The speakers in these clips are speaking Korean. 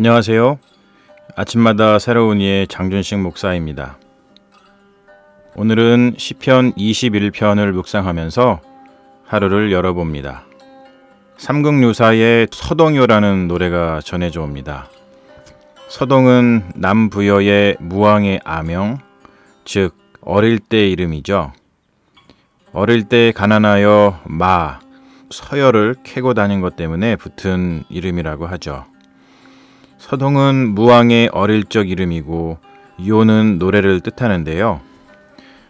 안녕하세요. 아침마다 새로운 이의 장준식 목사입니다. 오늘은 시편 21편을 묵상하면서 하루를 열어봅니다. 삼국유사의 서동요라는 노래가 전해져 옵니다. 서동은 남부여의 무왕의 아명, 즉 어릴 때 이름이죠. 어릴 때 가난하여 서열을 캐고 다닌 것 때문에 붙은 이름이라고 하죠. 서동은 무왕의 어릴 적 이름이고 요는 노래를 뜻하는데요.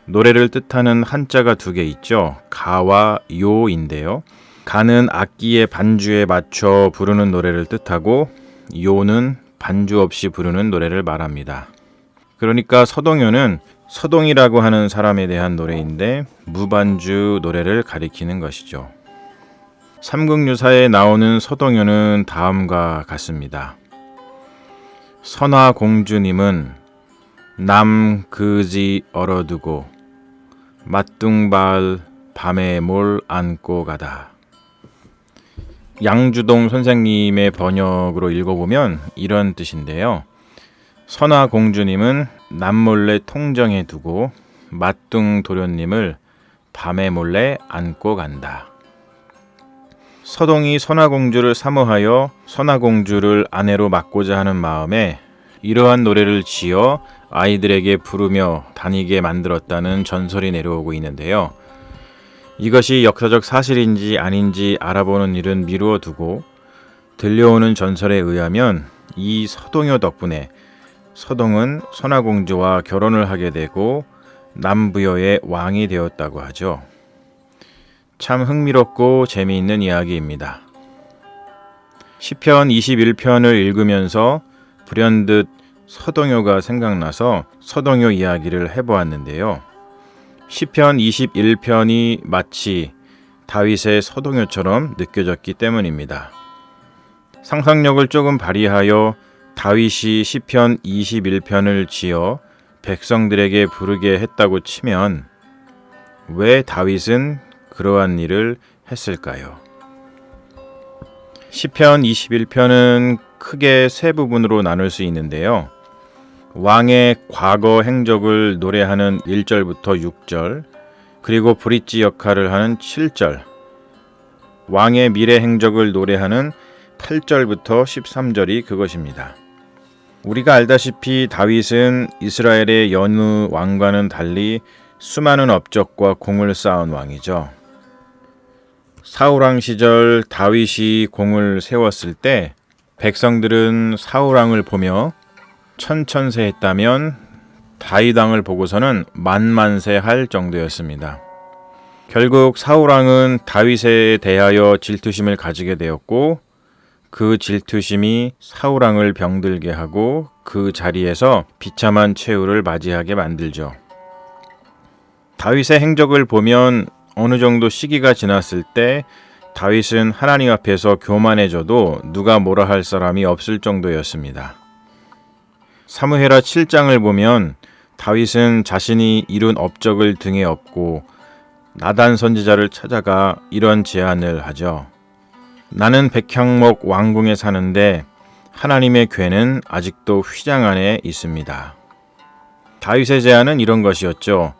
노래를 뜻하는 한자가 두 개 있죠. 가와 요인데요. 가는 악기의 반주에 맞춰 부르는 노래를 뜻하고 요는 반주 없이 부르는 노래를 말합니다. 그러니까 서동요는 서동이라고 하는 사람에 대한 노래인데 무반주 노래를 가리키는 것이죠. 삼국유사에 나오는 서동요는 다음과 같습니다. 선화공주님은 남그지 얼어두고 맞둥발 밤에 몰 안고 가다. 양주동 선생님의 번역으로 읽어보면 이런 뜻인데요. 선화공주님은 남몰래 통정해 두고 맞둥도련님을 밤에 몰래 안고 간다. 서동이 선화공주를 사모하여 선화공주를 아내로 맡고자 하는 마음에 이러한 노래를 지어 아이들에게 부르며 다니게 만들었다는 전설이 내려오고 있는데요. 이것이 역사적 사실인지 아닌지 알아보는 일은 미루어 두고 들려오는 전설에 의하면 이 서동요 덕분에 서동은 선화공주와 결혼을 하게 되고 남부여의 왕이 되었다고 하죠. 참 흥미롭고 재미있는 이야기입니다. 시편 21편을 읽으면서 불현듯 서동요가 생각나서 서동요 이야기를 해보았는데요. 시편 21편이 마치 다윗의 서동요처럼 느껴졌기 때문입니다. 상상력을 조금 발휘하여 다윗이 시편 21편을 지어 백성들에게 부르게 했다고 치면 왜 다윗은 그러한 일을 했을까요? 시편 21편은 크게 세 부분으로 나눌 수 있는데요. 왕의 과거 행적을 노래하는 1절부터 6절, 그리고 브릿지 역할을 하는 7절, 왕의 미래 행적을 노래하는 8절부터 13절이 그것입니다. 우리가 알다시피 다윗은 이스라엘의 여느 왕과는 달리 수많은 업적과 공을 쌓은 왕이죠. 사울왕 시절 다윗이 공을 세웠을 때 백성들은 사울왕을 보며 천천세했다면 다윗왕을 보고서는 만만세할 정도였습니다. 결국 사울왕은 다윗에 대하여 질투심을 가지게 되었고 그 질투심이 사울왕을 병들게 하고 그 자리에서 비참한 최후를 맞이하게 만들죠. 다윗의 행적을 보면 어느 정도 시기가 지났을 때 다윗은 하나님 앞에서 교만해져도 누가 뭐라 할 사람이 없을 정도였습니다. 사무엘하 7장을 보면 다윗은 자신이 이룬 업적을 등에 업고 나단 선지자를 찾아가 이런 제안을 하죠. 나는 백향목 왕궁에 사는데 하나님의 궤는 아직도 휘장 안에 있습니다. 다윗의 제안은 이런 것이었죠.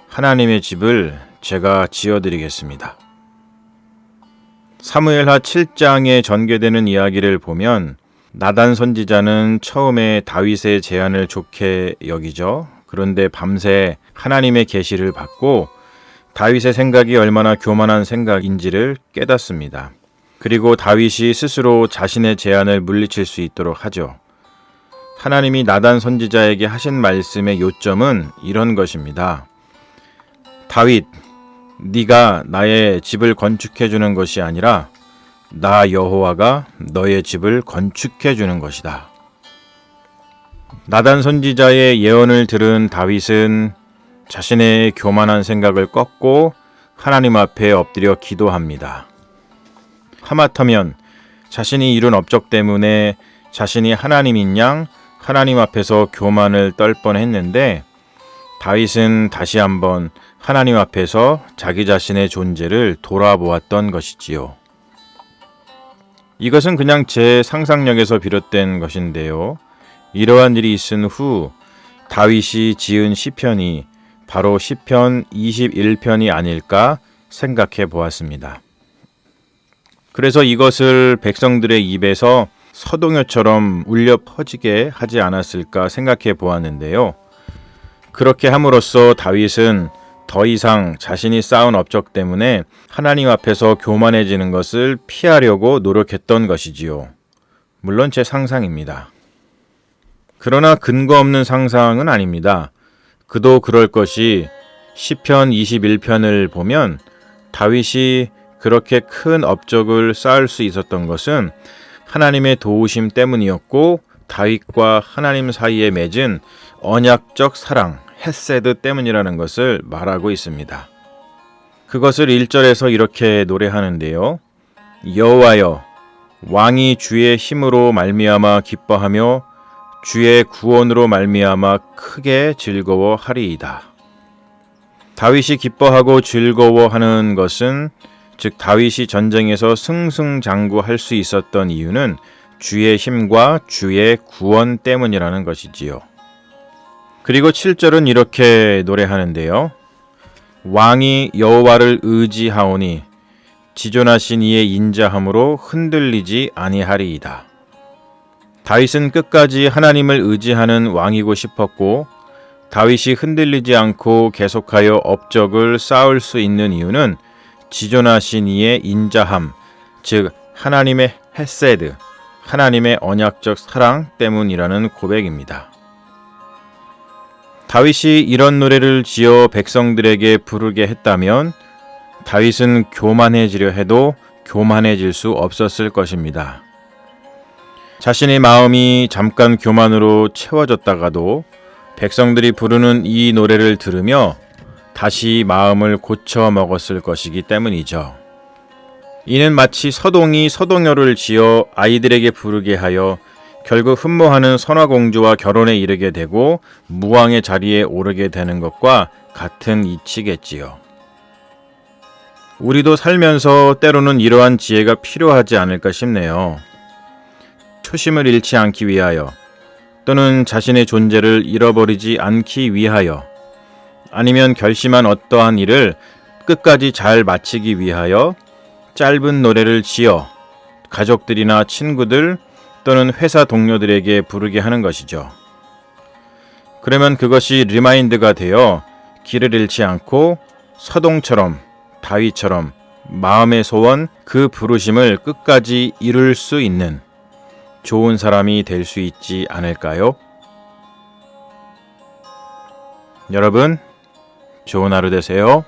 하나님의 집을 제가 지어드리겠습니다. 사무엘하 7장에 전개되는 이야기를 보면 나단 선지자는 처음에 다윗의 제안을 좋게 여기죠. 그런데 밤새 하나님의 계시를 받고 다윗의 생각이 얼마나 교만한 생각인지를 깨닫습니다. 그리고 다윗이 스스로 자신의 제안을 물리칠 수 있도록 하죠. 하나님이 나단 선지자에게 하신 말씀의 요점은 이런 것입니다. 다윗, 네가 나의 집을 건축해 주는 것이 아니라 나 여호와가 너의 집을 건축해 주는 것이다. 나단 선지자의 예언을 들은 다윗은 자신의 교만한 생각을 꺾고 하나님 앞에 엎드려 기도합니다. 하마터면 자신이 이룬 업적 때문에 자신이 하나님인 양 하나님 앞에서 교만을 떨 뻔했는데 다윗은 다시 한번 하나님 앞에서 자기 자신의 존재를 돌아보았던 것이지요. 이것은 그냥 제 상상력에서 비롯된 것인데요. 이러한 일이 있은 후 다윗이 지은 시편이 바로 시편 21편이 아닐까 생각해 보았습니다. 그래서 이것을 백성들의 입에서 서동요처럼 울려 퍼지게 하지 않았을까 생각해 보았는데요. 그렇게 함으로써 다윗은 더 이상 자신이 쌓은 업적 때문에 하나님 앞에서 교만해지는 것을 피하려고 노력했던 것이지요. 물론 제 상상입니다. 그러나 근거 없는 상상은 아닙니다. 그도 그럴 것이 시편 21편을 보면 다윗이 그렇게 큰 업적을 쌓을 수 있었던 것은 하나님의 도우심 때문이었고 다윗과 하나님 사이에 맺은 언약적 사랑, 헤세드 때문이라는 것을 말하고 있습니다. 그것을 1절에서 이렇게 노래하는데요. 여호와여, 왕이 주의 힘으로 말미암아 기뻐하며 주의 구원으로 말미암아 크게 즐거워하리이다. 다윗이 기뻐하고 즐거워하는 것은 즉 다윗이 전쟁에서 승승장구할 수 있었던 이유는 주의 힘과 주의 구원 때문이라는 것이지요. 그리고 7절은 이렇게 노래하는데요. 왕이 여호와를 의지하오니 지존하신 이의 인자함으로 흔들리지 아니하리이다. 다윗은 끝까지 하나님을 의지하는 왕이고 싶었고 다윗이 흔들리지 않고 계속하여 업적을 쌓을 수 있는 이유는 지존하신 이의 인자함, 즉 하나님의 헤세드, 하나님의 언약적 사랑 때문이라는 고백입니다. 다윗이 이런 노래를 지어 백성들에게 부르게 했다면 다윗은 교만해지려 해도 교만해질 수 없었을 것입니다. 자신의 마음이 잠깐 교만으로 채워졌다가도 백성들이 부르는 이 노래를 들으며 다시 마음을 고쳐 먹었을 것이기 때문이죠. 이는 마치 서동이 서동요를 지어 아이들에게 부르게 하여 결국 흠모하는 선화공주와 결혼에 이르게 되고 무왕의 자리에 오르게 되는 것과 같은 이치겠지요. 우리도 살면서 때로는 이러한 지혜가 필요하지 않을까 싶네요. 초심을 잃지 않기 위하여 또는 자신의 존재를 잃어버리지 않기 위하여 아니면 결심한 어떠한 일을 끝까지 잘 마치기 위하여 짧은 노래를 지어 가족들이나 친구들 또는 회사 동료들에게 부르게 하는 것이죠. 그러면 그것이 리마인드가 되어 길을 잃지 않고 서동처럼 다윗처럼 마음의 소원 그 부르심을 끝까지 이룰 수 있는 좋은 사람이 될 수 있지 않을까요? 여러분, 좋은 하루 되세요.